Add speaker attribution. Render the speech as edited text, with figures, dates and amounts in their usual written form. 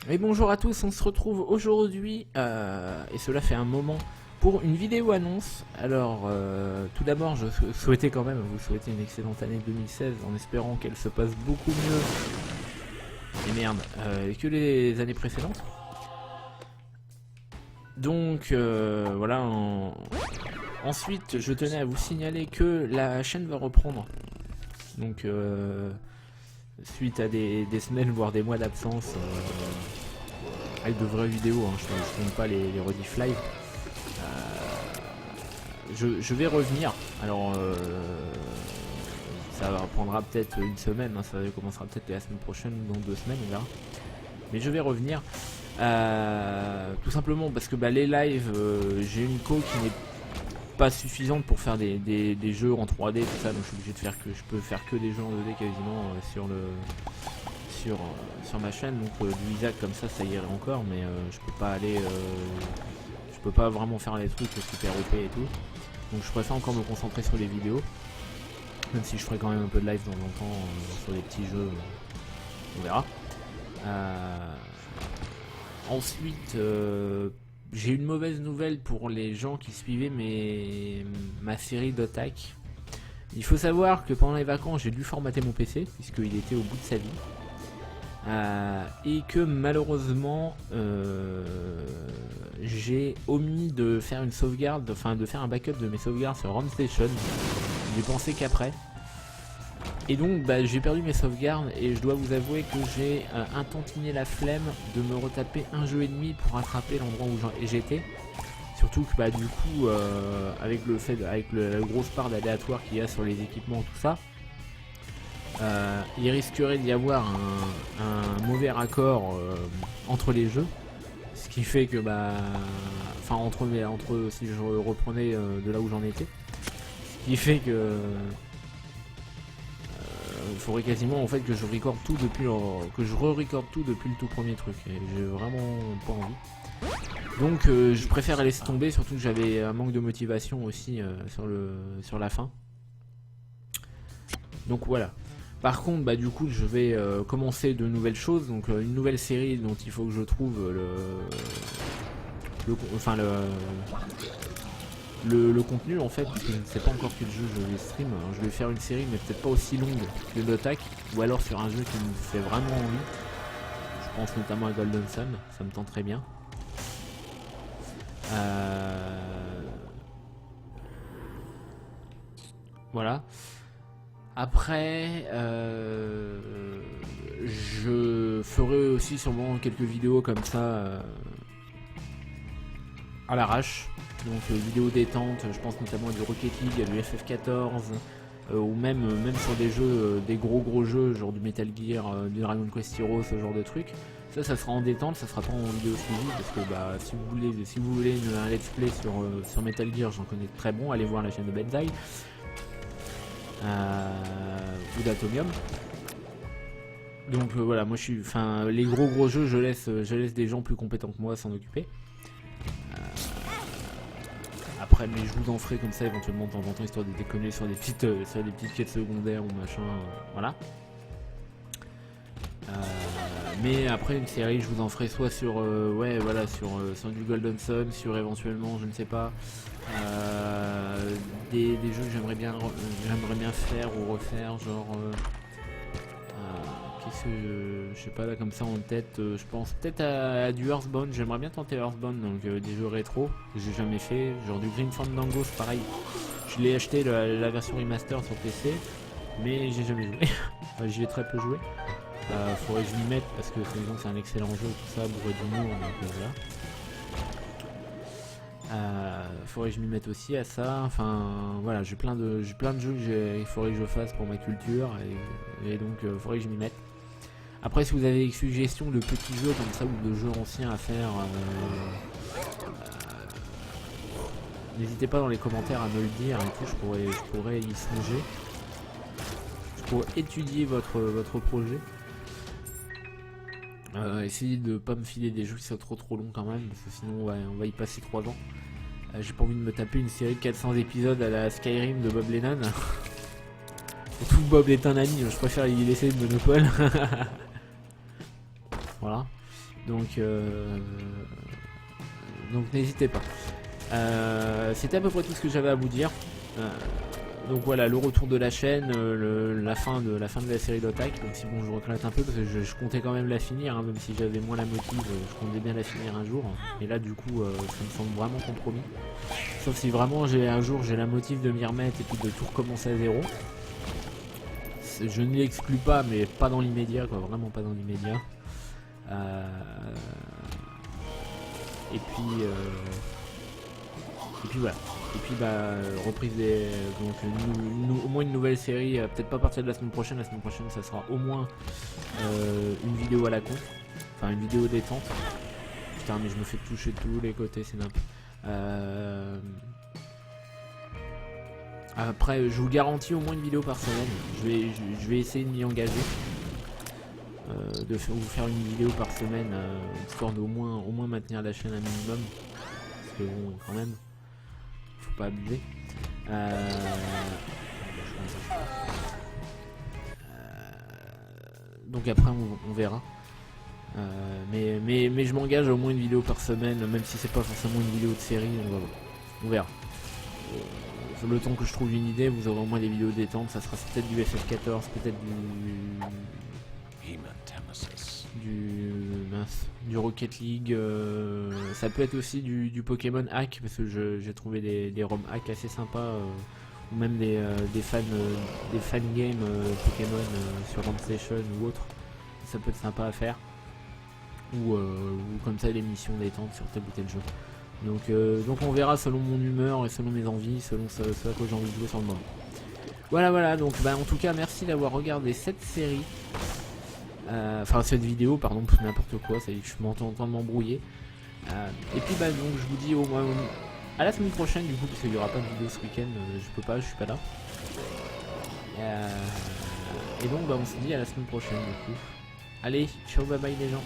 Speaker 1: Et bonjour à tous, on se retrouve aujourd'hui, et cela fait un moment, pour une vidéo annonce. Alors, tout d'abord, je souhaitais quand même vous souhaiter une excellente année 2016, en espérant qu'elle se passe beaucoup mieux, et merde, que les années précédentes. Donc, voilà, ensuite, je tenais à vous signaler que la chaîne va reprendre. Donc, suite à des semaines, voire des mois d'absence, avec de vraies vidéos, hein, je ne compte pas les rediff live. Je vais revenir. Alors, ça prendra peut-être une semaine, hein, ça commencera peut-être la semaine prochaine ou dans 2 semaines, on verra. Mais je vais revenir. Tout simplement parce que les lives, j'ai une co qui n'est pas suffisante pour faire des jeux en 3D, tout ça, donc je suis obligé de faire que je peux faire que des jeux en 2D quasiment sur ma chaîne. Donc du Isaac comme ça irait encore, mais je peux pas aller, je peux pas vraiment faire les trucs super OP et tout. Donc je préfère encore me concentrer sur les vidéos, même si je ferai quand même un peu de live de temps en temps sur les petits jeux, on verra. Ensuite, j'ai une mauvaise nouvelle pour les gens qui suivaient ma série d'Otak. Il faut savoir que pendant les vacances, j'ai dû formater mon PC, puisqu'il était au bout de sa vie. Et que malheureusement, j'ai omis de faire une sauvegarde, enfin de faire un backup de mes sauvegardes sur RomStation. J'ai pensé qu'après. Et donc j'ai perdu mes sauvegardes et je dois vous avouer que j'ai intantiné la flemme de me retaper un jeu et demi pour rattraper l'endroit où j'étais. Surtout que du coup avec le fait, avec la grosse part d'aléatoire qu'il y a sur les équipements, tout ça, il risquerait d'y avoir un mauvais raccord entre les jeux. Ce qui fait que enfin entre si je reprenais de là où j'en étais. Ce qui fait que il faudrait quasiment en fait que je recorde tout depuis le tout premier truc, et j'ai vraiment pas envie. Donc je préfère laisser tomber, surtout que j'avais un manque de motivation aussi sur la fin. Donc voilà. Par contre du coup je vais commencer de nouvelles choses, donc une nouvelle série dont il faut que je trouve le contenu en fait, parce que je ne sais pas encore quel jeu je vais stream. Alors, je vais faire une série mais peut-être pas aussi longue que l'Otak, ou alors sur un jeu qui me fait vraiment envie. Je pense notamment à Golden Sun, ça me tente très bien. Voilà. Après, je ferai aussi sûrement quelques vidéos comme ça à l'arrache. Donc vidéo détente, je pense notamment à du Rocket League, à du FF14, ou même sur des jeux, des gros jeux, genre du Metal Gear, du Dragon Quest Heroes, ce genre de trucs. Ça sera en détente, ça sera pas en vidéo suivie, parce que si vous voulez un let's play sur Metal Gear, j'en connais très bon, allez voir la chaîne de Benzaï, ou d'Atomium. Donc voilà, moi je suis, les gros jeux, je laisse des gens plus compétents que moi s'en occuper. Après, mais je vous en ferai comme ça éventuellement de temps en temps, histoire de déconner sur des petites quêtes secondaires ou machin, voilà. Mais après une série, je vous en ferai soit sur sur du Golden Sun, sur éventuellement, je ne sais pas, des jeux que j'aimerais bien faire ou refaire, genre qu'est-ce que je sais pas là comme ça en tête, je pense peut-être à du Earthbound. J'aimerais bien tenter Earthbound, donc des jeux rétro que j'ai jamais fait, genre du Grim Fandango, c'est pareil. Je l'ai acheté la version remaster sur PC, mais j'ai jamais joué. J'y ai très peu joué. Faudrait que je m'y mette parce que c'est un excellent jeu, tout ça, bourré d'humour, donc voilà. Faudrait que je m'y mette aussi à ça. Enfin voilà, j'ai plein de jeux qu'il faudrait que je fasse pour ma culture, et donc faudrait que je m'y mette. Après, si vous avez des suggestions de petits jeux comme ça ou de jeux anciens à faire, n'hésitez pas dans les commentaires à me le dire, et tout, je pourrais y songer. Je pourrais étudier votre projet. Essayez de pas me filer des jeux qui sont trop longs quand même, parce que sinon on va y passer 3 ans. J'ai pas envie de me taper une série de 400 épisodes à la Skyrim de Bob Lennon. Surtout que Bob est un ami, je préfère y laisser le monopole. Voilà. Donc n'hésitez pas. C'était à peu près tout ce que j'avais à vous dire. Donc voilà, le retour de la chaîne, la fin de la série d'Otak. Donc si bon, je regrette un peu parce que je comptais quand même la finir, hein, même si j'avais moins la motive, je comptais bien la finir un jour. Et là du coup, ça me semble vraiment compromis. Sauf si vraiment un jour j'ai la motive de m'y remettre et puis de tout recommencer à zéro. Je ne l'exclus pas, mais pas dans l'immédiat, quoi, vraiment pas dans l'immédiat. Et puis voilà. Et puis bah reprise des donc au moins une nouvelle série, peut-être pas à partir de la semaine prochaine. La semaine prochaine ça sera au moins une vidéo à la con, enfin une vidéo détente. Putain mais je me fais toucher de tous les côtés, c'est n'importe. Après je vous garantis au moins une vidéo par semaine. Je vais essayer de m'y engager. De vous faire une vidéo par semaine, histoire d'au moins maintenir la chaîne un minimum. Parce que bon quand même. Faut pas abuser. Donc après on verra. Mais je m'engage à au moins une vidéo par semaine, même si c'est pas forcément une vidéo de série, on verra. Le temps que je trouve une idée, vous aurez au moins des vidéos détentes, ça sera peut-être du FF14, peut-être du Rocket League, ça peut être aussi du Pokémon hack, parce que j'ai trouvé des ROM hack assez sympas, ou même des fan games Pokémon sur Ramp Station ou autre, ça peut être sympa à faire, ou comme ça des missions détentes sur tel ou tel jeu. Donc on verra selon mon humeur et selon mes envies, selon ce à quoi j'ai envie de jouer sur le moment. Voilà, donc bah, en tout cas merci d'avoir regardé cette série. Enfin cette vidéo, pardon, n'importe quoi, ça y est, je m'entends en train de m'embrouiller. Et puis bah donc je vous dis au moins à la semaine prochaine du coup, parce qu'il n'y aura pas de vidéo ce week-end, je peux pas, je suis pas là. Et donc bah on se dit à la semaine prochaine du coup. Allez, ciao, bye bye les gens.